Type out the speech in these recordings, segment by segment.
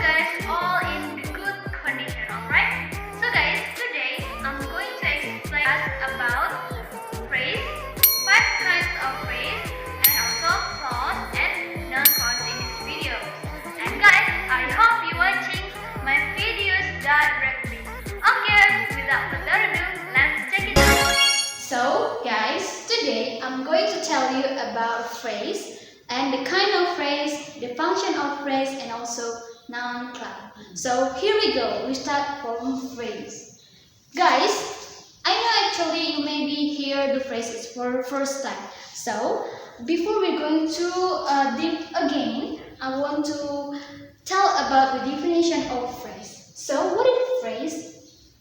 guys all in good condition, alright? So guys, today I'm going to explain us about phrase, 5 kinds of phrase, and also clause and non-clause in this video. And guys, I hope you watching my videos directly. Okay, without further ado, let's check it out. So guys, today I'm going to tell you about phrase and the kind of phrase, the function of phrase, and also noun class. So here we go. We start from phrase. Guys, I know actually you maybe hear the phrases for first time. So before we're going to deep again, I want to tell about the definition of phrase. So what is phrase?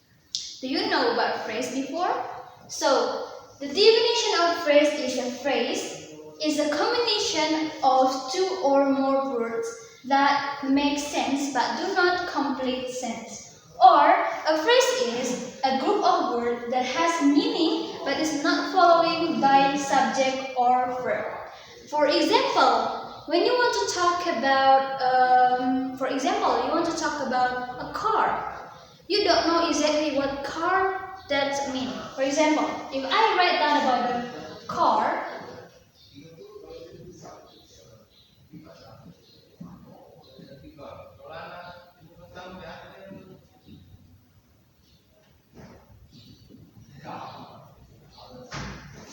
Do you know about phrase before? So the definition of phrase is a combination of 2 or more words that make sense but do not complete sense. Or a phrase is a group of words that has meaning but is not following by subject or verb. For example, when you want to talk about, a car, you don't know exactly what car that means. For example, if I write down about the car,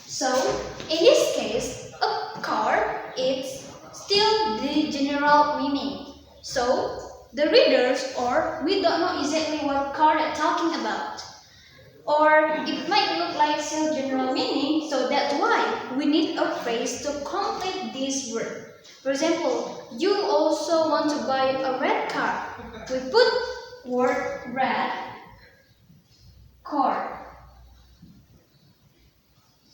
so in this case, a car is still the general meaning. So the readers or we don't know exactly what car they're talking about. Or it might look like still general meaning, so that's why we need a phrase to complete this word. For example, you also want to buy a red car. We put word red, car.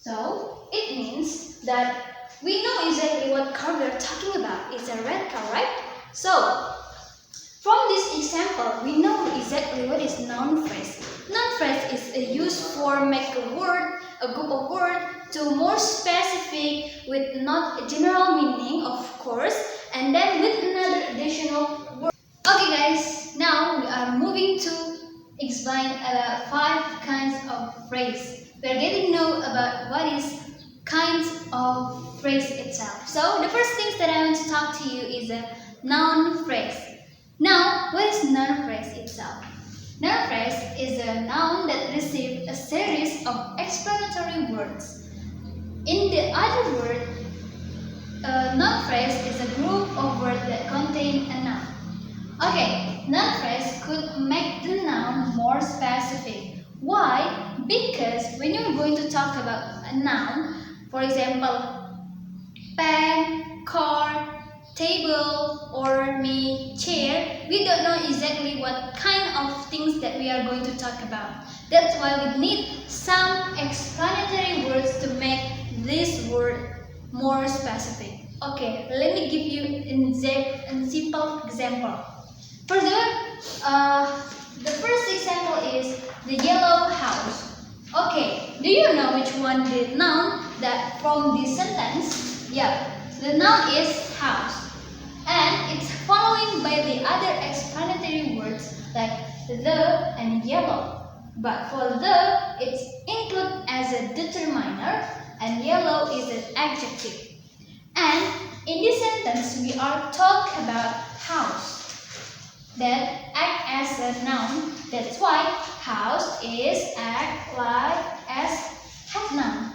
So it means that we know exactly what car we're talking about. It's a red car, right? So from this example, we know exactly what is noun phrase. Noun phrase is a use for make a word, a group of words, to more specific with not a general meaning, of course, and then with another additional word. Okay guys, now we are moving to explain about 5 kinds of phrase. We are getting to know about what is kinds of phrase itself. So the first thing that I want to talk to you is a noun phrase. Now, what is noun phrase itself? Noun phrase is a noun that receives a series of explanatory words. In the other word, a noun phrase is a group of words that contain a noun. Okay, noun phrase could make the noun more specific. Why? Because when you're going to talk about a noun, for example, pen, car, table, or chair, we don't know exactly what kind of things that we are going to talk about. That's why we need some explanatory words to make this word more specific. Okay, let me give you a simple example. For the first example is the yellow house. Okay, do you know which one the noun that from this sentence? Yeah, the noun is house. And it's following by the other explanatory words like the and yellow. But for the, it's included as a determiner and yellow is an adjective. And in this sentence, we are talking about house that act as a noun. That's why house is act like as head noun.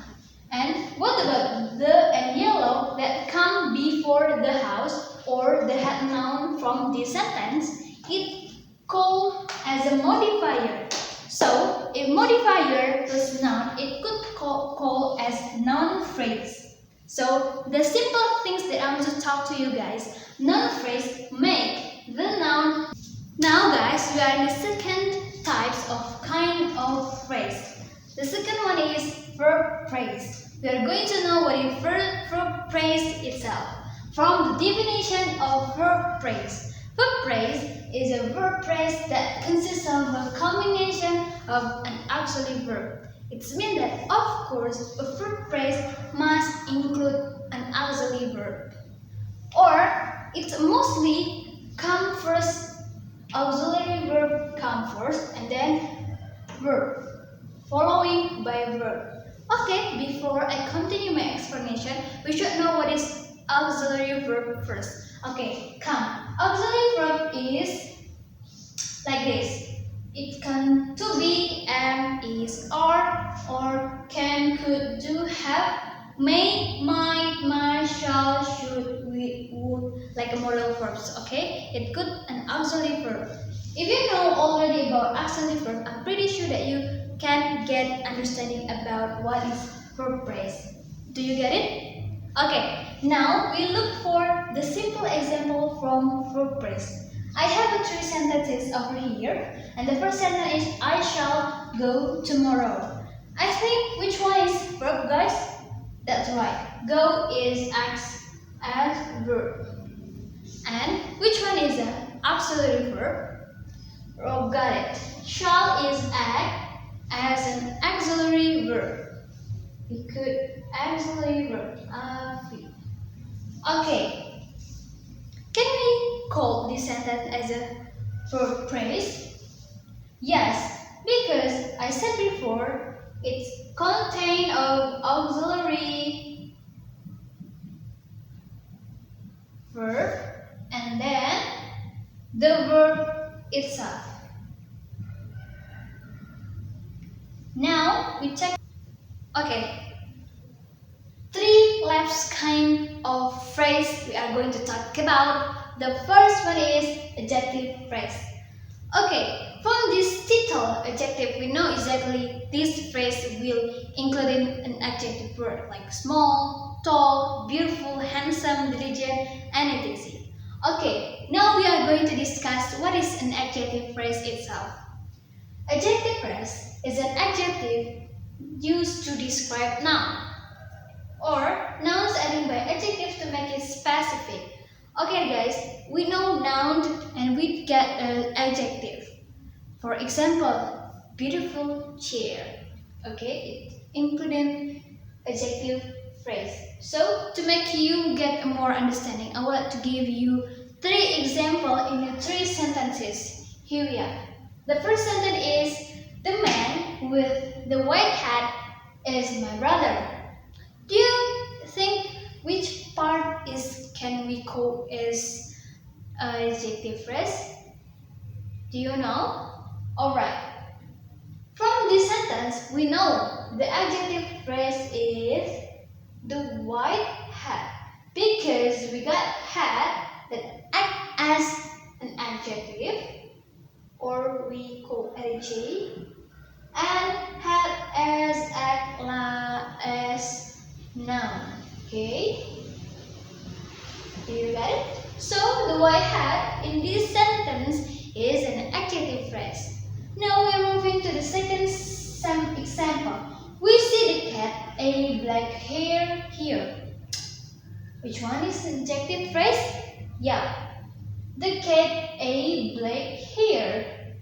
And what about the and yellow that come before the house or the head noun from this sentence? It called as a modifier. So if modifier plus noun, it could call as noun phrase. So the simple things that I want to talk to you guys, noun phrase make the noun. Now guys, we are in the second types of kind of phrase. The second one is verb phrase. We are going to know what is verb phrase itself. From the definition of verb phrase. Verb phrase is a verb phrase that consists of a combination of an auxiliary verb. It means that, of course, a verb phrase must include an auxiliary verb. Or it mostly comes first auxiliary verb come first and then verb, following by verb. Okay, before I continue my explanation, we should know what is auxiliary verb first. Okay, come. Auxiliary verb is like this. It can to be, am, is, are, or can, could, do, have, may, might, shall, should, would, like a modal verbs. Okay, it could an auxiliary verb. If you know already about auxiliary verb, I'm pretty sure that you can get understanding about what is verb phrase. Do you get it? Okay, now we look for the simple example from verb phrase. I have 3 sentences over here, and the first sentence is I shall go tomorrow. I think which one is verb, guys? That's right. Go is as verb. And which one is an auxiliary verb? Oh, got it. Shall is act as an auxiliary verb. We could auxiliary verb. Okay. Can we call this sentence as a verb phrase? Yes, because I said before it's contained of auxiliary verb and then the verb itself. Now we check. Okay. 3 left kind of phrase we are going to talk about. The first one is adjective phrase. Okay, from this title, adjective, we know exactly this phrase will include an adjective word like small, tall, beautiful, handsome, diligent, and etc. Okay, now we are going to discuss what is an adjective phrase itself. Adjective phrase is an adjective used to describe noun, or nouns added by adjectives to make it specific. Okay guys, we know noun and we get an adjective. For example, beautiful chair. Okay, it including adjective phrase. So to make you get a more understanding, I would like to give you 3 examples in the 3 sentences. Here we are. The first sentence is the man with the white hat is my brother. Do you think which part can we call as adjective phrase? Do you know? Alright. From this sentence, we know the adjective phrase is the white hat, because we got hat that act as an adjective, or we call adjective, and hat as act as noun. Okay, do you get it? So the white hat in this sentence is an adjective phrase. Now we are moving to the second example. We see the cat a black hair here. Which one is an adjective phrase? Yeah, the cat a black hair.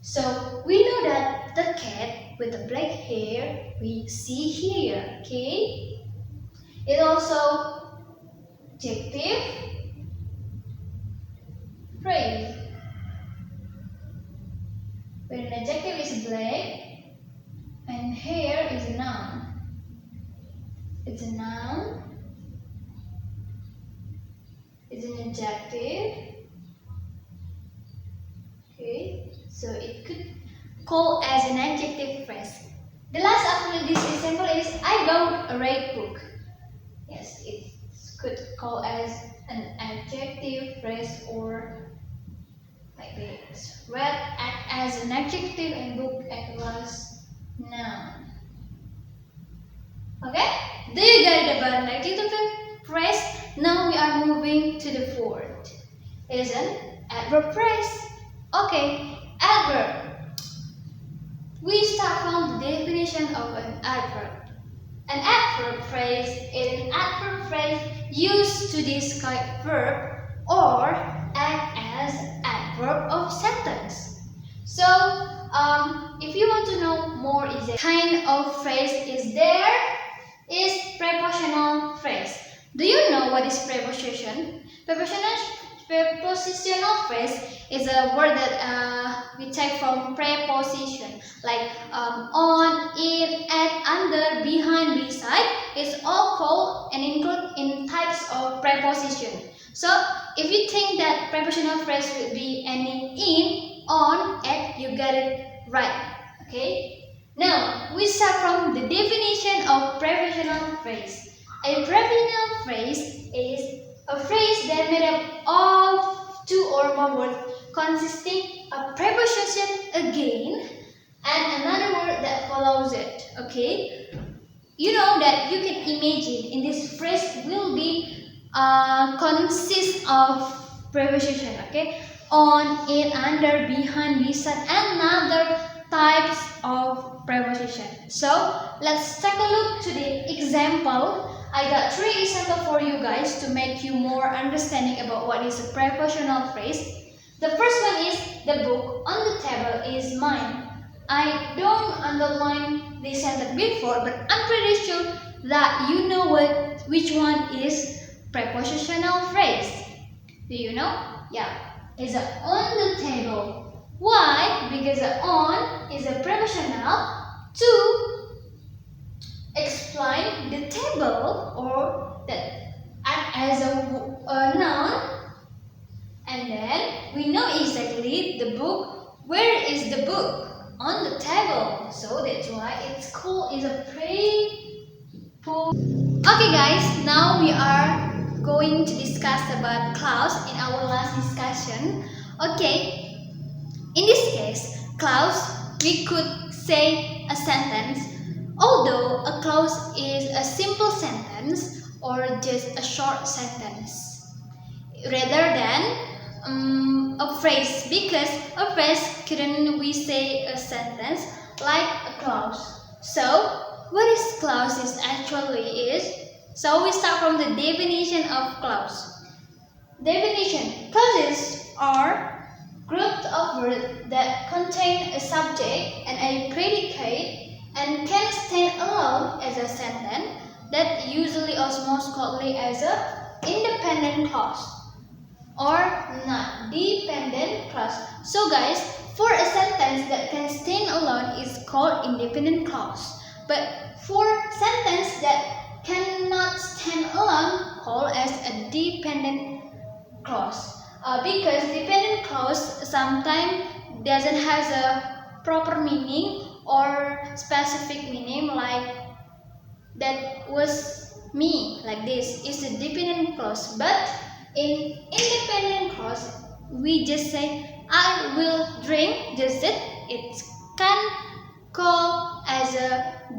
So we know that the cat with the black hair we see here. Okay. It also adjective phrase. When an adjective is black and hair is a noun. It's a noun. It's an adjective. Okay, so it could call as an adjective phrase. The last after this example is I bought a red book. Yes, it could call as an adjective phrase or like this. Red act as an adjective and book act as noun. Okay? Do you get it about an adjective phrase? Now we are moving to the fourth. It is an adverb phrase. Okay, adverb. We start from the definition of an adverb. An adverb phrase is an adverb phrase used to describe verb or act as adverb of sentence. So, if you want to know more, is a kind of phrase is there is prepositional phrase. Do you know what is preposition? Preposition prepositional phrase is a word that we take from preposition, like on, in, at, under, behind, beside. It's all called and include in types of preposition. So if you think that prepositional phrase would be any in, on, at, you got it right. Okay. Now we start from the definition of prepositional phrase. A prepositional phrase is a phrase that made up of two or more words consisting a preposition again and another word that follows it. Okay, you know that you can imagine in this phrase will be consist of preposition. Okay, on, in, under, behind, beside, and other types of preposition. So let's take a look to the example. I got 3 examples for you guys to make you more understanding about what is a prepositional phrase. The first one is the book on the table is mine. I don't underline this sentence before, but I'm pretty sure that you know which one is prepositional phrase. Do you know? Yeah, it's on the table. Why? Because on is a prepositional to explain the table or that act as a noun, and then we know exactly the book. Where is the book? On the table. So that's why it's called is a preposition. Okay guys, now we are going to discuss about clause in our last discussion. Okay, in this case, clause, we could say a sentence. Although a clause is a simple sentence or just a short sentence rather than a phrase, because a phrase couldn't we say a sentence like a clause. So what is clause is? So we start from the definition of clause. Definition: clauses are groups of words that contain a subject and a predicate and can stand alone as a sentence that usually or most commonly as a independent clause or not dependent clause. So guys, for a sentence that can stand alone is called independent clause, but for sentence that cannot stand alone called as a dependent clause. Because dependent clause sometimes doesn't have a proper meaning or specific meaning, like that was me, like this is a dependent clause. But in independent clause we just say I will drink, just that it can call as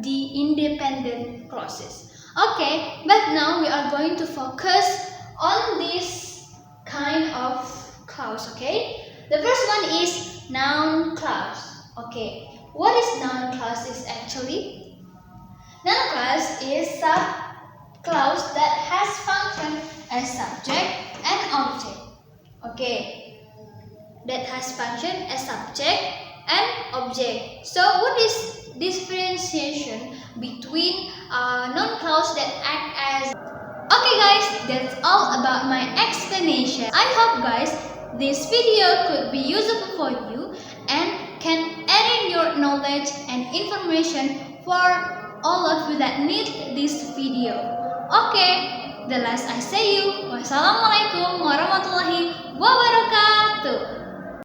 the independent clauses. Okay, but now we are going to focus on this kind of clause. Okay, the first one is noun clause. Okay, what is noun clause is actually? Noun clause is clause that has function as subject and object. Okay, that has function as subject and object. So what is differentiation between noun clause that act as? Okay guys, that's all about my explanation. I hope guys this video could be useful for you and can add in your knowledge and information for all of you that need this video. Okay, the last I say you, wassalamualaikum warahmatullahi wabarakatuh.